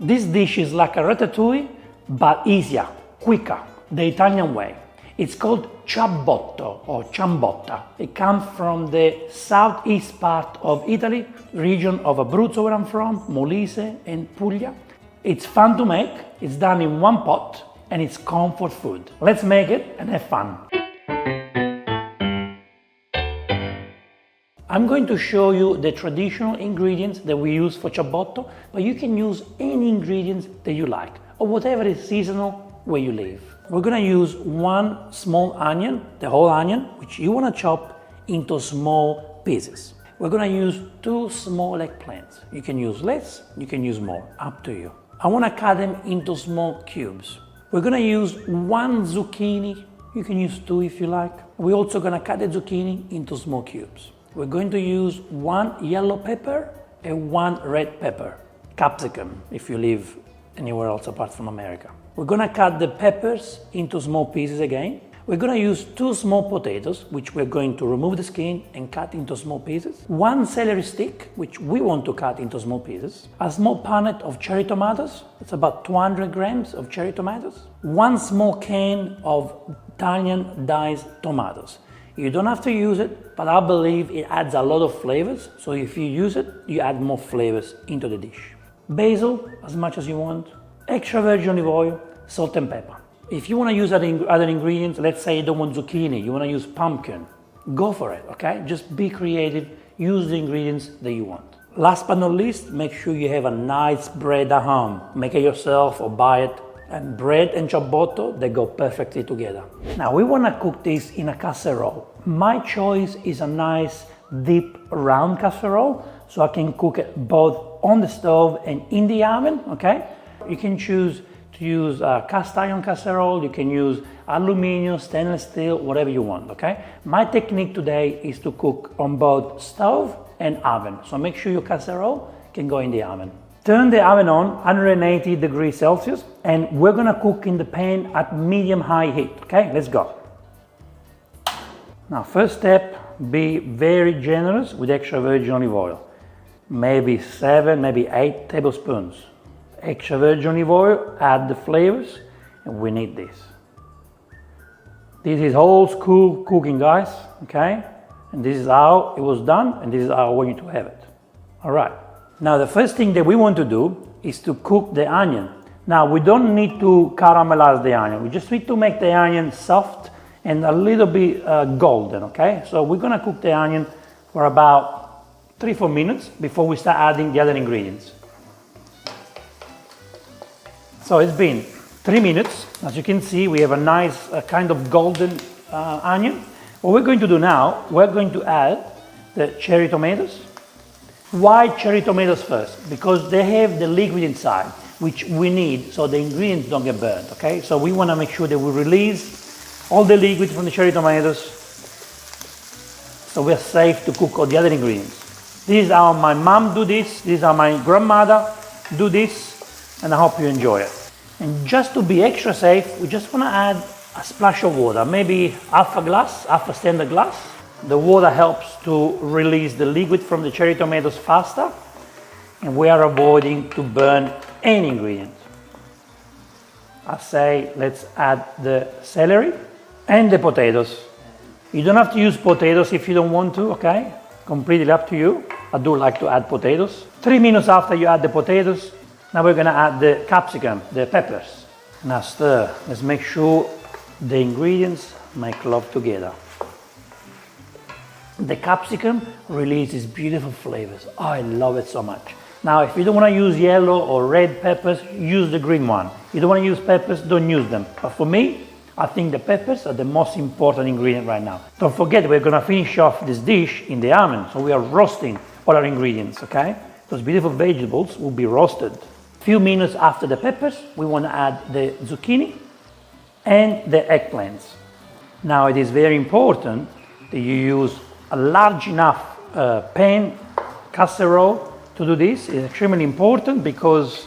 This dish is like a ratatouille, but easier, quicker, the Italian way. It's called ciabotta or ciambotta. It comes from the southeast part of Italy, region of Abruzzo where I'm from, Molise and Puglia. It's fun to make, it's done in one pot, and it's comfort food. Let's make it and have fun. I'm going to show you the traditional ingredients that we use for ciabotta, but you can use any ingredients that you like, or whatever is seasonal where you live. We're gonna use one small onion, the whole onion, which you wanna chop into small pieces. We're gonna use 2 small eggplants. You can use less, you can use more, up to you. I wanna cut them into small cubes. We're gonna use 1 zucchini, you can use 2 if you like. We're also gonna cut the zucchini into small cubes. We're going to use 1 yellow pepper and 1 red pepper, capsicum if you live anywhere else apart from America. We're gonna cut the peppers into small pieces again. We're gonna use 2 small potatoes, which we're going to remove the skin and cut into small pieces. 1 celery stick, which we want to cut into small pieces. A small punnet of cherry tomatoes, it's about 200 grams of cherry tomatoes. 1 small can of Italian diced tomatoes. You don't have to use it, but I believe it adds a lot of flavors, so if you use it, you add more flavors into the dish. Basil, as much as you want. Extra virgin olive oil, salt and pepper. If you want to use other ingredients, let's say you don't want zucchini, you want to use pumpkin, go for it, okay? Just be creative, use the ingredients that you want. Last but not least, make sure you have a nice bread at home. Make it yourself or buy it. And bread and ciabotta, they go perfectly together. Now we want to cook this in a casserole. My choice is a nice deep round casserole, so I can cook it both on the stove and in the oven, okay? You can choose to use a cast iron casserole, you can use aluminum, stainless steel, whatever you want, okay? My technique today is to cook on both stove and oven, so make sure your casserole can go in the oven. Turn the oven on 180 degrees Celsius, and we're gonna cook in the pan at medium-high heat, okay? Let's go. Now, first step, be very generous with extra virgin olive oil. Maybe 7, maybe 8 tablespoons. Extra virgin olive oil, add the flavors, and we need this. This is old school cooking, guys, okay? And this is how it was done, and this is how I want you to have it. All right. Now, the first thing that we want to do is to cook the onion. Now, we don't need to caramelize the onion. We just need to make the onion soft and a little bit golden, okay? So we're gonna cook the onion for about 3-4 minutes before we start adding the other ingredients. So it's been 3 minutes. As you can see, we have a nice kind of golden onion. What we're going to do now, we're going to add the cherry tomatoes. Why cherry tomatoes first? Because they have the liquid inside, which we need so the ingredients don't get burnt, okay? So we want to make sure that we release all the liquid from the cherry tomatoes so we're safe to cook all the other ingredients. This is how my mom do this is how my grandmother do this, and I hope you enjoy it. And just to be extra safe, we just want to add a splash of water, maybe half a standard glass. The water helps to release the liquid from the cherry tomatoes faster, and we are avoiding to burn any ingredient. I say let's add the celery and the potatoes. You don't have to use potatoes if you don't want to, okay? Completely up to you. I do like to add potatoes. 3 minutes after you add the potatoes, now we're gonna add the capsicum, the peppers. Now stir. Let's make sure the ingredients make love together. The capsicum releases beautiful flavors. Oh, I love it so much. Now, if you don't want to use yellow or red peppers, use the green one. If you don't want to use peppers, don't use them. But for me, I think the peppers are the most important ingredient right now. Don't forget, we're going to finish off this dish in the oven. So we are roasting all our ingredients, okay? Those beautiful vegetables will be roasted. A few minutes after the peppers, we want to add the zucchini and the eggplants. Now, it is very important that you use a large enough pan, casserole to do this. Is extremely important because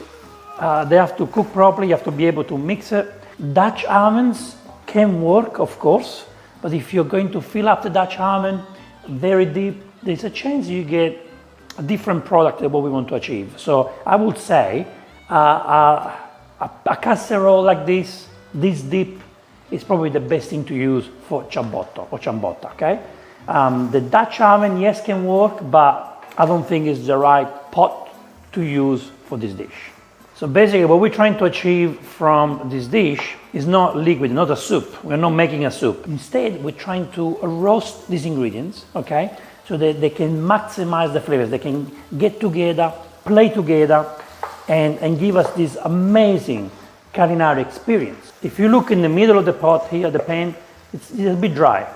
they have to cook properly, you have to be able to mix it. Dutch ovens can work, of course, but if you're going to fill up the Dutch oven very deep, there's a chance you get a different product than what we want to achieve. So I would say a casserole like this deep, is probably the best thing to use for ciabotta or ciambotta, okay? The Dutch oven, yes, can work, but I don't think it's the right pot to use for this dish. So basically what we're trying to achieve from this dish is not liquid, not a soup. We're not making a soup. Instead, we're trying to roast these ingredients, okay? So that they can maximize the flavors. They can get together, play together, and give us this amazing culinary experience. If you look in the middle of the pot here, the pan, it's a bit dry.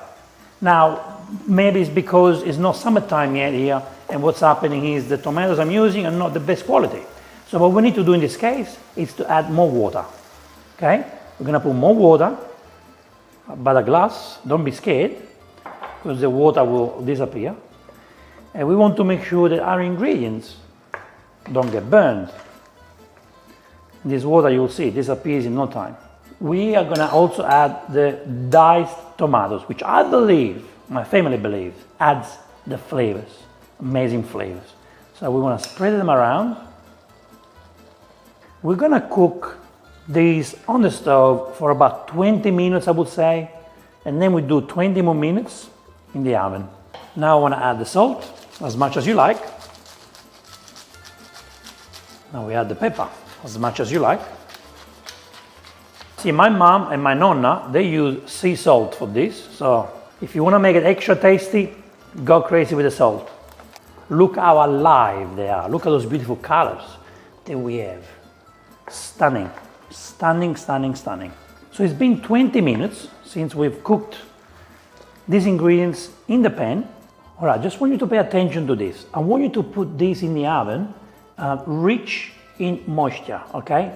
Now, maybe it's because it's not summertime yet here, and what's happening is the tomatoes I'm using are not the best quality. So what we need to do in this case is to add more water, okay? We're gonna put more water, about a glass, don't be scared, because the water will disappear. And we want to make sure that our ingredients don't get burned. This water, you'll see, disappears in no time. We are gonna also add the diced tomatoes, which I believe, my family believes, adds the flavors, amazing flavors. So we wanna spread them around. We're gonna cook these on the stove for about 20 minutes, I would say, and then we do 20 more minutes in the oven. Now I wanna add the salt, as much as you like. Now we add the pepper, as much as you like. See, my mom and my nonna, they use sea salt for this, so if you want to make it extra tasty, go crazy with the salt. Look how alive they are. Look at those beautiful colors that we have. Stunning, stunning, stunning, stunning. So it's been 20 minutes since we've cooked these ingredients in the pan. All right, just want you to pay attention to this. I want you to put this in the oven, rich in moisture, okay?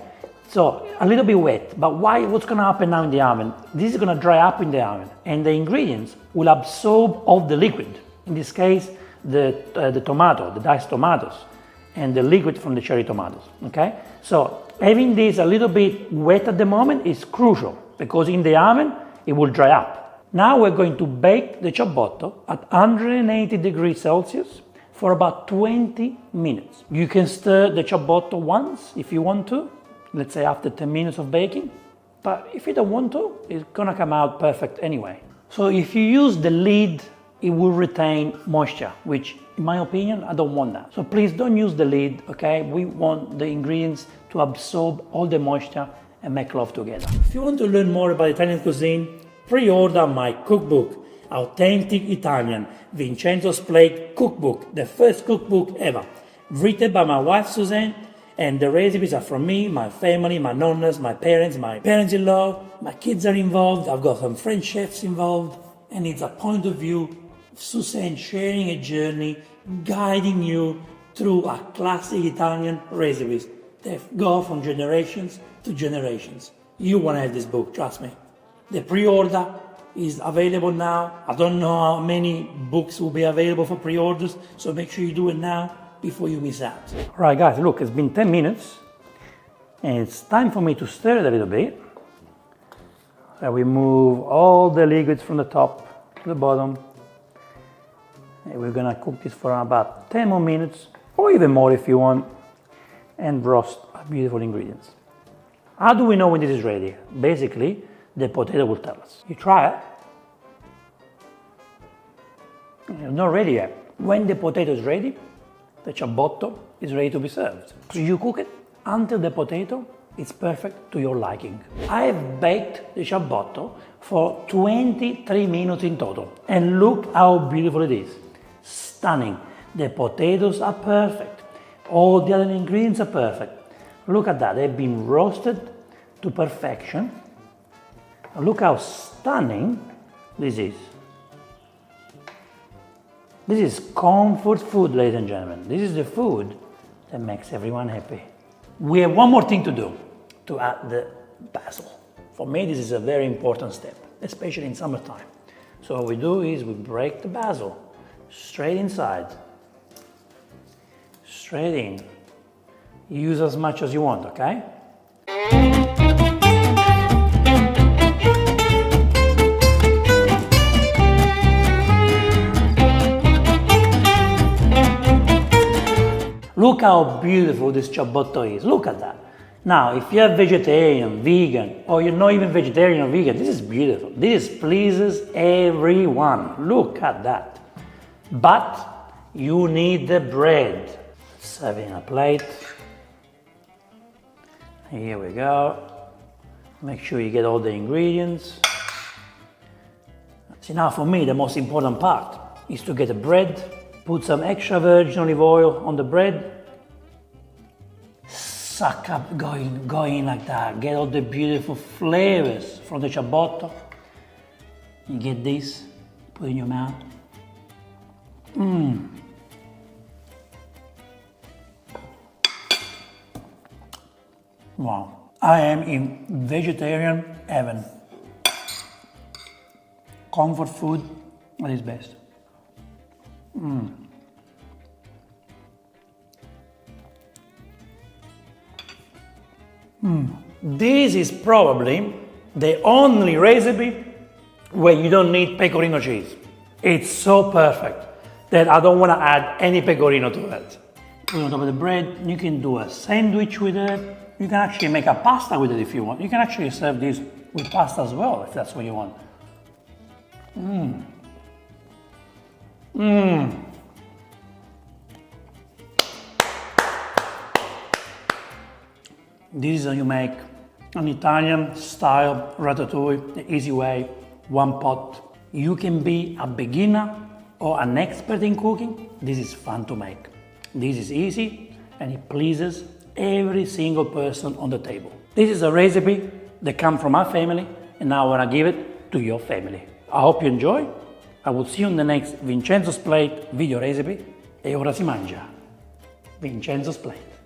So a little bit wet, but what's gonna happen now in the oven? This is gonna dry up in the oven, and the ingredients will absorb all the liquid. In this case, the tomato, the diced tomatoes, and the liquid from the cherry tomatoes, okay? So having this a little bit wet at the moment is crucial, because in the oven, it will dry up. Now we're going to bake the ciabotta at 180 degrees Celsius for about 20 minutes. You can stir the ciabotta once if you want to, let's say after 10 minutes of baking, but if you don't want to, it's gonna come out perfect anyway. So if you use the lid, it will retain moisture, which in my opinion, I don't want that. So please don't use the lid, okay? We want the ingredients to absorb all the moisture and make love together. If you want to learn more about Italian cuisine, pre-order my cookbook, Authentic Italian, Vincenzo's Plate Cookbook, the first cookbook ever, written by my wife Suzanne, and the recipes are from me, my family, my nonnas, my parents-in-law, my kids are involved, I've got some French chefs involved, and it's a point of view of Suzanne sharing a journey, guiding you through a classic Italian recipes that go from generations to generations. You want to have this book, trust me. The pre-order is available now. I don't know how many books will be available for pre-orders, so make sure you do it now before you miss out. All right, guys, look, it's been 10 minutes, and it's time for me to stir it a little bit. So we move all the liquids from the top to the bottom. And we're gonna cook this for about 10 more minutes, or even more if you want, and roast our beautiful ingredients. How do we know when this is ready? Basically, the potato will tell us. You try it. It's not ready yet. When the potato is ready, the ciabotta is ready to be served. So you cook it until the potato is perfect to your liking. I have baked the ciabotta for 23 minutes in total. And look how beautiful it is. Stunning. The potatoes are perfect. All the other ingredients are perfect. Look at that, they've been roasted to perfection. Look how stunning this is. This is comfort food, ladies and gentlemen. This is the food that makes everyone happy. We have one more thing to do, to add the basil. For me, this is a very important step, especially in summertime. So what we do is we break the basil straight inside, straight in. Use as much as you want, okay? Look how beautiful this ciabotta is. Look at that. Now, if you're vegetarian, vegan, or you're not even vegetarian or vegan, this is beautiful. This pleases everyone. Look at that. But you need the bread. Serve it in a plate. Here we go. Make sure you get all the ingredients. See, now for me, the most important part is to get the bread, put some extra virgin olive oil on the bread, suck up, go in like that, get all the beautiful flavors from the ciabotta. You get this, put it in your mouth. Wow, I am in vegetarian heaven. Comfort food at its best. This is probably the only recipe where you don't need pecorino cheese. It's so perfect that I don't want to add any pecorino to it. Put it on top of the bread. You can do a sandwich with it. You can actually make a pasta with it if you want. You can actually serve this with pasta as well if that's what you want. This is how you make an Italian style ratatouille, the easy way, one pot. You can be a beginner or an expert in cooking. This is fun to make. This is easy and it pleases every single person on the table. This is a recipe that comes from my family and now I want to give it to your family. I hope you enjoy. I will see you on the next Vincenzo's Plate video recipe. E ora si mangia. Vincenzo's Plate.